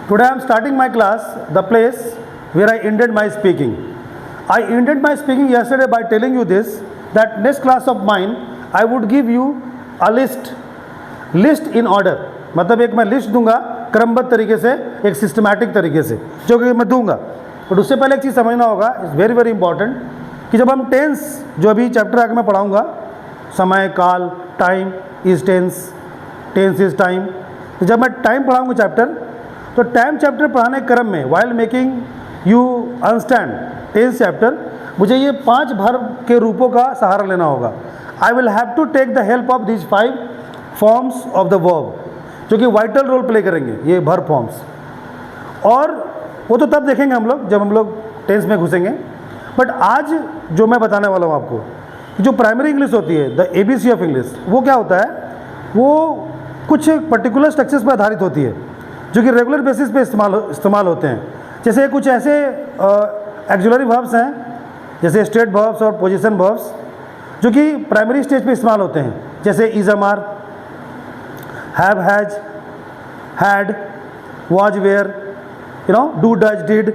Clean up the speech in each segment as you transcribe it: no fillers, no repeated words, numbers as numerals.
Today I am starting my class, the place where I ended my speaking. I ended my speaking yesterday by telling you this, that next class of mine I would give you a list in order. मतलब एक मैं list दूंगा क्रमबद्ध तरीके से, एक systematic तरीके से, जो कि मैं दूंगा. बट उससे पहले एक चीज़ समझना होगा, इट्स वेरी वेरी इंपॉर्टेंट, कि जब हम टेंस, जो अभी चैप्टर आगे मैं पढ़ाऊंगा, समय, काल, time is tense, tense is time, तो जब मैं टाइम पढ़ाऊंगा चैप्टर, तो टाइम चैप्टर पढ़ाने के क्रम में while making you understand tense chapter, मुझे ये 5 वर्ब के रूपों का सहारा लेना होगा. I will have to take the help of this 5 forms of the verb, जो कि वाइटल रोल प्ले करेंगे ये वर्ब फॉर्म्स. और वो तो तब देखेंगे हम लोग जब हम लोग टेंस में घुसेंगे. बट आज जो मैं बताने वाला हूँ आपको, जो प्राइमरी इंग्लिश होती है, द ABC ऑफ इंग्लिश, वो क्या होता है, वो कुछ पर्टिकुलर स्ट्रक्चर्स पर आधारित होती है, जो कि रेगुलर बेसिस पे इस्तेमाल होते हैं. जैसे कुछ ऐसे एक्जुलरी वर्ब्स हैं, जैसे स्टेट वर्ब्स और पोजीशन वर्ब्स, जो कि प्राइमरी स्टेज पे इस्तेमाल होते हैं, जैसे is, are, have, has, had, was, were, do, does, did.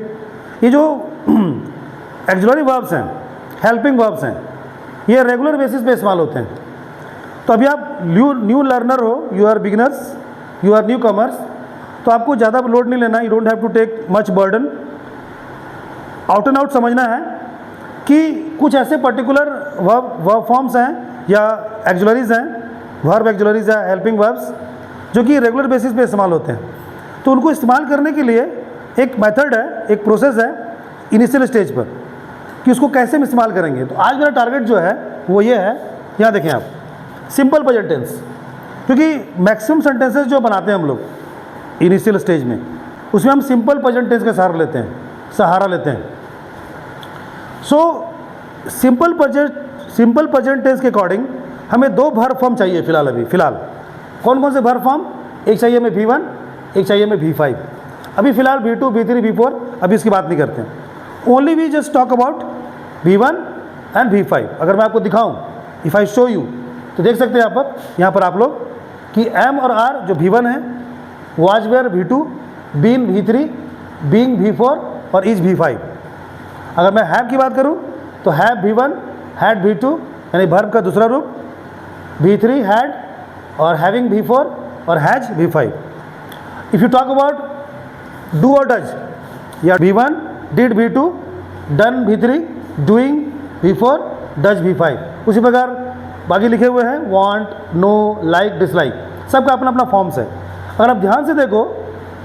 ये जो एक्जुलरी वर्ब्स हैं, हेल्पिंग वर्ब्स हैं, ये रेगुलर बेसिस पे इस्तेमाल होते हैं. तो अभी आप न्यू लर्नर हो, you are beginners, you are newcomers, तो आपको ज़्यादा लोड नहीं लेना, you don't have to take much burden. Out and out समझना है कि कुछ ऐसे पर्टिकुलर वर्ब फॉर्म्स हैं या एक्जुलरीज हैं, वर्ब एक्जुलरीज या हेल्पिंग वर्ब्स, जो कि रेगुलर बेसिस पे इस्तेमाल होते हैं. तो उनको इस्तेमाल करने के लिए एक मेथड है, एक प्रोसेस है इनिशियल स्टेज पर, कि उसको कैसे हम इस्तेमाल करेंगे. तो आज मेरा टारगेट जो है वो ये है, यहाँ देखें आप, सिंपल प्रेजेंट टेंस, क्योंकि मैक्सिमम सेंटेंसेस जो बनाते हैं हम लोग इनिशियल स्टेज में, उसमें हम सिंपल प्रेजेंट टेंस का सहारा लेते हैं. सो सिंपल प्रेजेंट टेंस के अकॉर्डिंग हमें 2 वर्ब फॉर्म चाहिए फिलहाल. कौन कौन से वर्ब फॉर्म? एक चाहिए हमें V1, एक चाहिए हमें V5. अभी फिलहाल V2, V3, V4 अभी इसकी बात नहीं करते हैं. Only we just talk about V1 and V5. अगर मैं आपको दिखाऊं, इफ़ आई शो यू, तो देख सकते हैं यहाँ पर आप लोग कि एम और आर जो V1 है, was, where V2, been V3, being V4 और इज V5. अगर मैं हैव की बात करूं तो हैव V1, हैड V2 यानी वर्ब का दूसरा रूप, V3 हैड, और हैविंग V4 और has V5. If you talk about do और डज, या V1, did V2, done V3, doing V4, does V5. उसी प्रकार बाकी लिखे हुए हैं वांट, नो, लाइक, डिसलाइक, सबका अपना अपना फॉर्म्स है. अगर आप ध्यान से देखो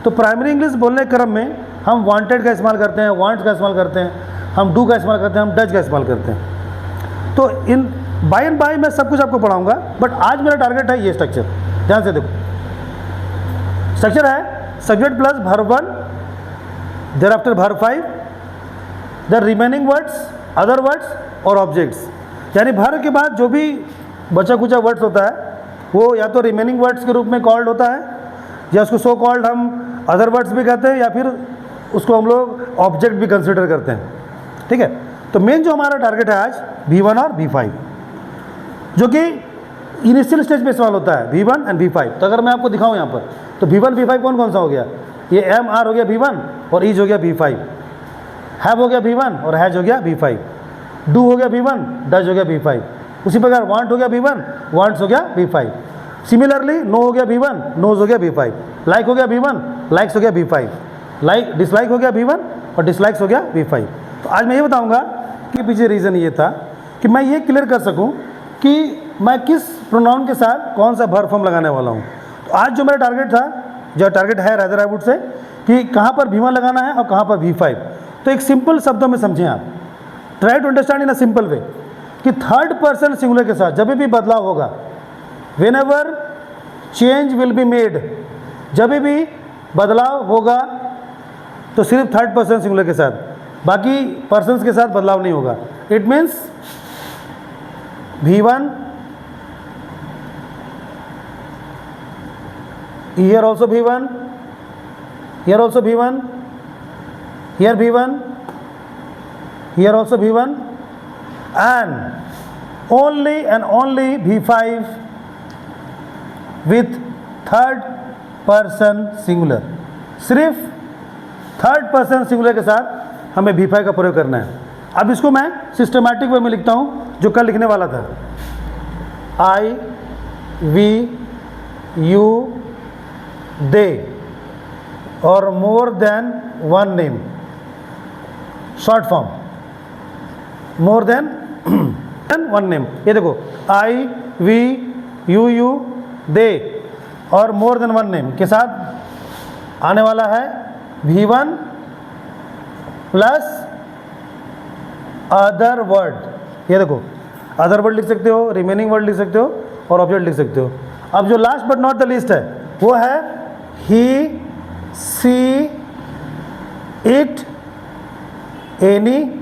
तो प्राइमरी इंग्लिश बोलने के क्रम में हम वांटेड का इस्तेमाल करते हैं, वांट्स का इस्तेमाल करते हैं, हम डू का इस्तेमाल करते हैं, हम डज का इस्तेमाल करते हैं. तो इन बाय एंड बाय मैं सब कुछ आपको पढ़ाऊंगा, बट आज मेरा टारगेट है ये स्ट्रक्चर. ध्यान से देखो, स्ट्रक्चर है subject plus verb 1, thereafter verb 5, the remaining words, other words और ऑब्जेक्ट्स. यानी वर्ब के बाद जो भी बचा कुचा वर्ड्स होता है वो या तो रिमेनिंग वर्ड्स के रूप में कॉल्ड होता है, या उसको सो कॉल्ड हम अदर वर्ड्स भी कहते हैं, या फिर उसको हम लोग ऑब्जेक्ट भी कंसिडर करते हैं. ठीक है. तो मेन जो हमारा टारगेट है आज V1 और V5, जो कि इनिशियल स्टेज पे इस्तेमाल होता है, V1 एंड V5. तो अगर मैं आपको दिखाऊं यहाँ पर, तो V1 V5 कौन कौन सा हो गया? ये एम आर हो गया V1 और इज हो गया V5, हैव हो गया V1 और हैज हो गया V5, डू हो गया V1, डज हो गया V5. उसी प्रकार वांट हो गया V1, वांट्स हो गया V5. सिमिलरली नो हो गया V1, नोज हो गया V5, लाइक हो गया V1, लाइक्स हो गया V5, लाइक डिसलाइक हो गया V1 और डिसलाइक्स हो गया V5. तो आज मैं ये बताऊंगा कि पीछे रीज़न ये था कि मैं ये क्लियर कर सकूं कि मैं किस प्रोनाउन के साथ कौन सा वर्ब फॉर्म लगाने वाला हूं. तो आज जो मेरा टारगेट था, जो टारगेट है रादर आई वुड से, कि कहाँ पर V1 लगाना है और कहाँ पर V5. तो एक सिंपल शब्दों में समझें आप, try to understand in a simple way, कि थर्ड पर्सन सिंगुलर के साथ जब भी बदलाव होगा, when ever change will be made, जब भी बदलाव होगा तो सिर्फ थर्ड पर्सन सिंगुलर के साथ, बाकी पर्सन्स के साथ बदलाव नहीं होगा. It means V1, here also V1, here also V1, here V1, here also V1, and only V5 with third person singular. सिर्फ थर्ड पर्सन सिंगुलर के साथ हमें V5 का प्रयोग करना है। अब इसको मैं सिस्टमैटिक वे में लिखता हूँ जो कल लिखने वाला था। I, we, you, they और more than one name, short form, more than one name। ये देखो I, we, you, they और more than one name के साथ आने वाला है V1 प्लस अदर वर्ड। ये देखो अदर वर्ड लिख सकते हो, रिमेनिंग वर्ड लिख सकते हो और ऑब्जेक्ट लिख सकते हो। अब जो last but not the least है वो है he, she, it, any,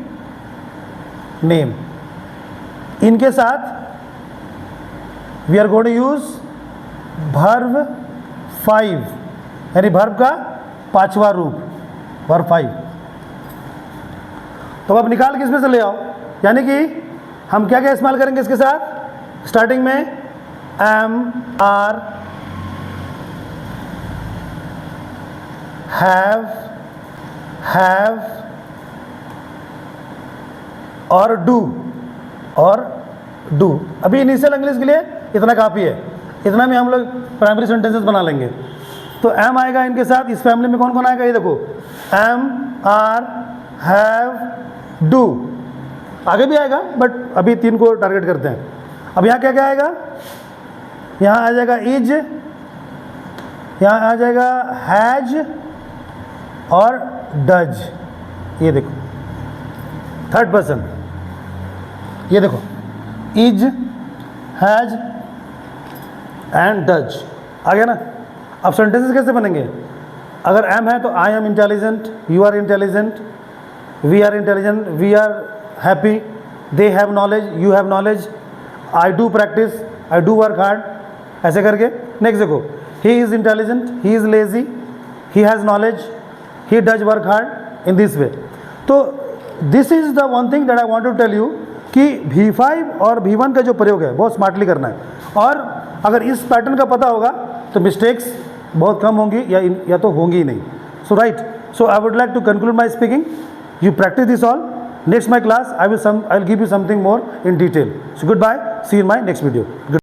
name. इनके साथ we are going to use verb 5, यानी वर्ब का 5वां रूप, वर्ब 5। तो अब निकाल के इसमें से ले आओ, यानी कि हम क्या क्या इस्तेमाल करेंगे इसके साथ। स्टार्टिंग में एम, आर, हैव और डू। अभी इनिशियल इंग्लिश के लिए इतना काफ़ी है, इतना में हम लोग प्राइमरी सेंटेंसेस बना लेंगे। तो एम आएगा इनके साथ। इस फैमिली में कौन कौन आएगा ये देखो, एम, आर, हैव, डू। आगे भी आएगा बट अभी 3 को टारगेट करते हैं। अब यहाँ क्या क्या आएगा, यहाँ आ जाएगा इज, यहाँ आ जाएगा हैज और डज। ये देखो थर्ड पर्सन, ये देखो इज, हैज एंड डज आ गया ना। अब सेंटेंसेस कैसे बनेंगे, अगर एम है तो I am intelligent, you are intelligent, we are intelligent, we are happy, they have knowledge, you have knowledge, I do practice, I do work hard, ऐसे करके। नेक्स्ट देखो, he is intelligent, he is lazy, he has knowledge, he does work hard, in this way. तो this is the one thing that I want to tell you कि V5 और V1 का जो प्रयोग है बहुत स्मार्टली करना है। और अगर इस पैटर्न का पता होगा तो मिस्टेक्स बहुत कम होंगी या तो होंगी ही नहीं। So right, so I would like to conclude my speaking. You practice this all. Next my class I will give you something more in detail. So goodbye. See you in my next video.